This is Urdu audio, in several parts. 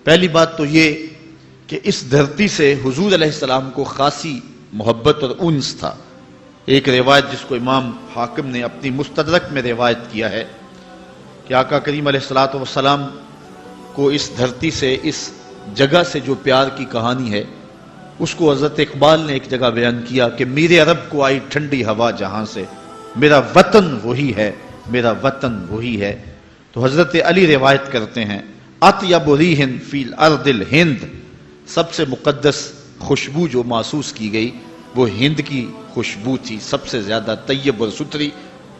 پہلی بات تو یہ کہ اس دھرتی سے حضور علیہ السلام کو خاصی محبت اور انس تھا۔ ایک روایت جس کو امام حاکم نے اپنی مستدرک میں روایت کیا ہے کہ آقا کریم علیہ الصلوۃ والسلام کو اس دھرتی سے، اس جگہ سے جو پیار کی کہانی ہے، اس کو حضرت اقبال نے ایک جگہ بیان کیا کہ میرے عرب کو آئی ٹھنڈی ہوا جہاں سے، میرا وطن وہی ہے، میرا وطن وہی ہے۔ تو حضرت علی روایت کرتے ہیں اطیب ریح فی الارض الہند، سب سے مقدس خوشبو جو محسوس کی گئی وہ ہند کی خوشبو تھی، سب سے زیادہ طیب اور ستھری۔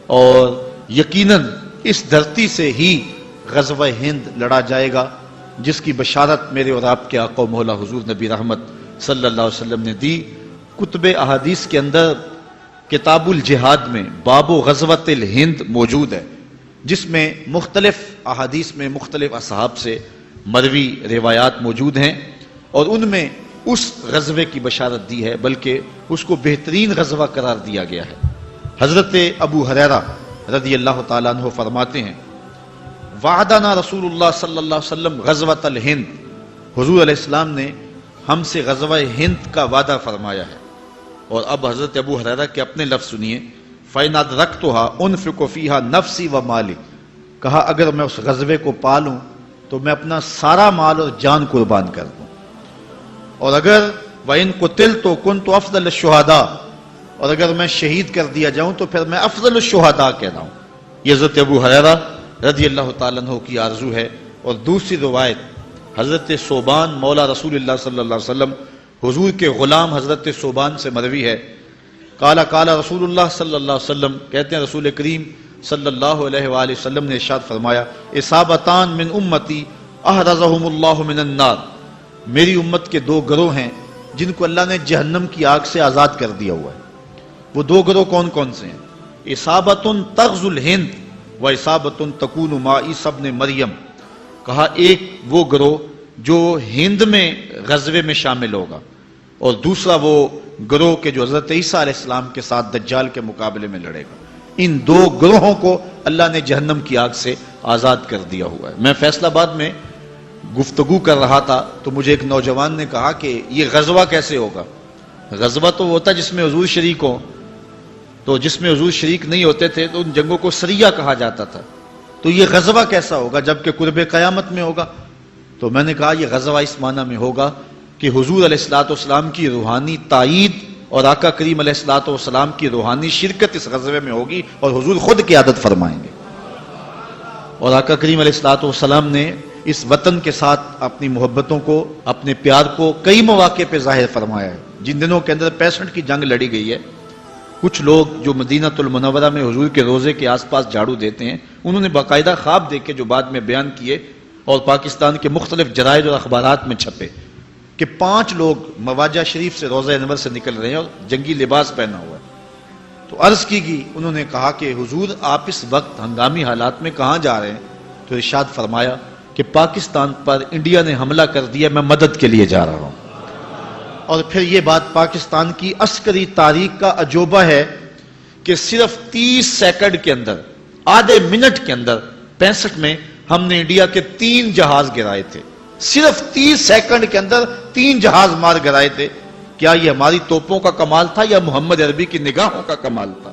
اور یقیناً اس دھرتی سے ہی غزوہ ہند لڑا جائے گا، جس کی بشارت میرے اور آپ کے آقا و مولا حضور نبی رحمت صلی اللہ علیہ وسلم نے دی۔ کتب احادیث کے اندر کتاب الجہاد میں باب غزوۃ الہند موجود ہے، جس میں مختلف احادیث میں مختلف اصحاب سے مروی روایات موجود ہیں، اور ان میں اس غزوے کی بشارت دی ہے، بلکہ اس کو بہترین غزوہ قرار دیا گیا ہے۔ حضرت ابو ہریرہ رضی اللہ تعالیٰ عنہ فرماتے ہیں وعدنا رسول اللہ صلی اللہ علیہ وسلم غزوۃ الہند، حضور علیہ السلام نے ہم سے غزوہ ہند کا وعدہ فرمایا ہے۔ اور اب حضرت ابو ہریرہ کے اپنے لفظ سنیے، فَإِنْ أَدْرَكْتُهَا أُنْفِقُ فِيهَا نَفْسِي وَمَالِي، کہا اگر میں اس غزوے کو پالوں تو میں اپنا سارا مال اور جان قربان کر دوں، اور اگر وَإِنْ قُتِلْتُ كُنْتُ أَفْضَلَ الشُّهَدَاء، اور اگر میں شہید کر دیا جاؤں تو پھر میں افضل الشہداء کہنا ہوں۔ یہ حضرت ابو ہریرہ رضی اللہ تعالیٰ عنہ کی آرزو ہے۔ اور دوسری روایت حضرت ثوبان مولا رسول اللہ صلی اللہ علیہ وسلم، حضور کے غلام حضرت ثوبان سے مروی ہے، قال رسول اللہ صلی اللہ علیہ وسلم، کہتے ہیں رسول کریم صلی اللہ علیہ وآلہ وسلم نے ارشاد فرمایا اصابتان من امتی احرزہم اللہ من النار، میری امت کے دو گروہ ہیں جن کو اللہ نے جہنم کی آگ سے آزاد کر دیا ہوا ہے۔ وہ دو گروہ کون کون سے ہیں؟ اصابت تغزو الہند و اصابت تکون مع عیسی ابن مریم، کہا ایک وہ گروہ جو ہند میں غزوے میں شامل ہوگا، اور دوسرا وہ گروہ کے جو حضرت عیسیٰ علیہ السلام کے ساتھ دجال کے مقابلے میں لڑے گا۔ ان دو گروہوں کو اللہ نے جہنم کی آگ سے آزاد کر دیا ہوا ہے۔ میں فیصل آباد میں گفتگو کر رہا تھا تو مجھے ایک نوجوان نے کہا کہ یہ غزوہ کیسے ہوگا؟ غزوہ تو ہوتا جس میں حضور شریک ہو، تو جس میں حضور شریک نہیں ہوتے تھے تو ان جنگوں کو سریہ کہا جاتا تھا، تو یہ غزوہ کیسا ہوگا جبکہ قرب قیامت میں ہوگا؟ تو میں نے کہا یہ غزوہ اس معنی میں ہوگا کہ حضور علیہ الصلوۃ والسلام کی روحانی تائید اور آقا کریم علیہ الصلوۃ والسلام کی روحانی شرکت اس غزوے میں ہوگی، اور حضور خود قیادت فرمائیں گے۔ اور آقا کریم علیہ الصلوۃ والسلام نے اس وطن کے ساتھ اپنی محبتوں کو، اپنے پیار کو کئی مواقع پہ ظاہر فرمایا ہے۔ جن دنوں کے اندر 65 کی جنگ لڑی گئی ہے، کچھ لوگ جو مدینہ المنورہ میں حضور کے روضے کے آس پاس جھاڑو دیتے ہیں، انہوں نے باقاعدہ خواب دیکھے جو بعد میں بیان کیے اور پاکستان کے مختلف جرائد اور اخبارات میں چھپے کہ 5 لوگ مواجہ شریف سے روضہ انور سے نکل رہے ہیں اور جنگی لباس پہنا ہوا ہے۔ تو عرض کی گئی، انہوں نے کہا کہ حضور آپ اس وقت ہنگامی حالات میں کہاں جا رہے ہیں؟ تو ارشاد فرمایا کہ پاکستان پر انڈیا نے حملہ کر دیا، میں مدد کے لیے جا رہا ہوں۔ اور پھر یہ بات پاکستان کی عسکری تاریخ کا عجوبہ ہے کہ صرف 30 سیکنڈ کے اندر، آدھے منٹ کے اندر 65 میں ہم نے انڈیا کے 3 جہاز گرائے تھے۔ صرف 30 سیکنڈ کے اندر 3 جہاز مار گرائے تھے۔ کیا یہ ہماری توپوں کا کمال تھا یا محمد عربی کی نگاہوں کا کمال تھا؟